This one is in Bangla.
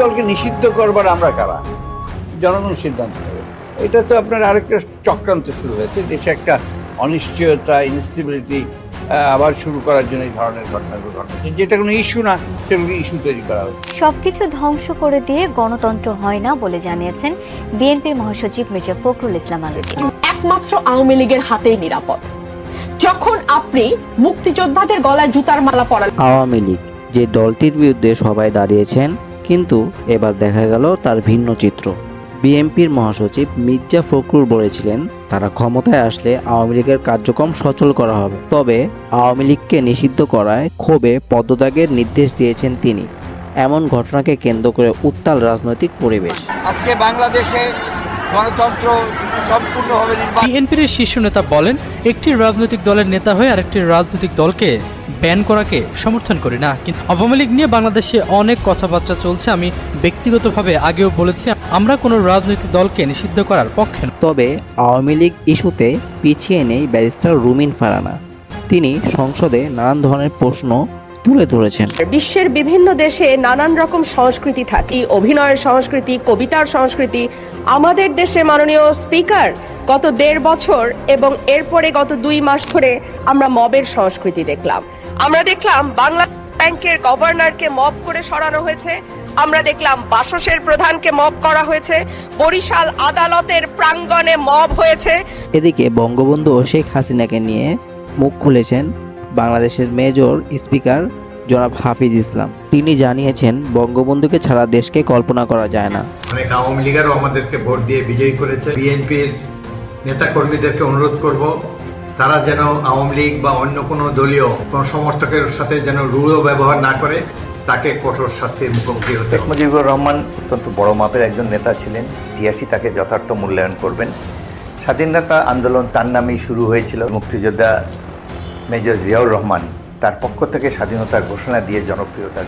দলকে নিষিদ্ধ করবার আমরা কারা? জনগণ সিদ্ধান্ত নেবে। এটা তো আপনার আরেকটা চক্রান্ত শুরু হয়েছে, দেশে একটা অনিশ্চয়তা, ইনস্টেবিলিটি আবার শুরু করার জন্য এই ধরনের ঘটনাগুলো ঘটছে, যেটা কোনো ইস্যু না, সেগুলোকে ইস্যু তৈরি করা হচ্ছে। সবকিছু ধ্বংস করে দিয়ে গণতন্ত্র হয় না বলে জানিয়েছেন বিএনপির মহাসচিব মির্জা ফখরুল ইসলাম আলমগীর। একমাত্র আওয়ামী লীগের হাতেই নিরাপদ। যখন আপনি মুক্তিযোদ্ধাদের গলায় জুতার মালা পরান, আওয়ামী লীগ যে দলটির বিরুদ্ধে সবাই দাঁড়িয়েছেন, কিন্তু এবার দেখা গেল তার ভিন্ন চিত্র। বিএনপির মহাসচিব মির্জা ফখরুল বলেছিলেন তারা ক্ষমতায় আসলে আওয়ামী লীগের কার্যক্রম সচল করা হবে। তবে আওয়ামী লীগকে নিষিদ্ধ করায় ক্ষোভে পদত্যাগের নির্দেশ দিয়েছেন তিনি। এমন ঘটনাকে কেন্দ্র করে উত্তাল রাজনৈতিক পরিবেশ। আজকে বাংলাদেশে গণতন্ত্র সম্পূর্ণভাবে বিএনপির শীর্ষ নেতা বলেন, একটি রাজনৈতিক দলের নেতা হয়ে আরেকটি রাজনৈতিক দলকে ব্যান করাকে সমর্থন করি না, কিন্তু আওয়ামী লীগ নিয়ে বাংলাদেশে অনেক কথাবার্তা চলছে। আমি ব্যক্তিগতভাবে আগেও বলেছি, আমরা কোনো রাজনৈতিক দলকে নিষিদ্ধ করার পক্ষে না। তবে আওয়ামী লীগ ইস্যুতে পিছিয়ে নেই ব্যারিস্টার রুমিন ফারহানা। তিনি সংসদে নানান ধরনের প্রশ্ন তুলে ধরেছেন। বিশ্বের বিভিন্ন দেশে নানান রকম সংস্কৃতি থাকে, অভিনয়ের সংস্কৃতি, কবিতার সংস্কৃতি। আমাদের দেশে মাননীয় স্পিকার গত 1.5 বছর এবং এরপরে গত 2 মাস ধরে আমরা মবের সংস্কৃতি দেখলাম। আমরা দেখলাম বাংলা ব্যাংকের গভর্নরকে মব করে সরানো হয়েছে, আমরা দেখলাম বাসসের প্রধানকে মব করা হয়েছে, বরিশাল আদালতের প্রাঙ্গণে মব হয়েছে। এদিকে বঙ্গবন্ধু ও শেখ হাসিনাকে নিয়ে মুখ খুলেছেন বাংলাদেশের মেজর স্পিকার জনাব হাফিজ ইসলাম। তিনি জানিয়েছেন বঙ্গবন্ধুকে ছাড়া দেশকে কল্পনা করা যায় না। অনেক আওয়ামী লীগেরও আমাদেরকে ভোট দিয়ে বিজয়ী করেছে। বিএনপির নেতাকর্মীদেরকে অনুরোধ করব, তারা যেন আওয়ামী লীগ বা অন্য কোনো দলীয় কোনো সমর্থকের সাথে যেন রূঢ় ব্যবহার না করে, তাকে কঠোর শাস্তির মুখোমুখি হতে হবে। মুজিবুর রহমান অত্যন্ত বড় মাপের একজন নেতা ছিলেন, ইতিহাসই তাকে যথার্থ মূল্যায়ন করবেন। স্বাধীনতা আন্দোলন তার নামেই শুরু হয়েছিল। মুক্তিযোদ্ধা মেজর জিয়াউর রহমান তার পক্ষ থেকে স্বাধীনতার ঘোষণা দিয়ে জনপ্রিয়তার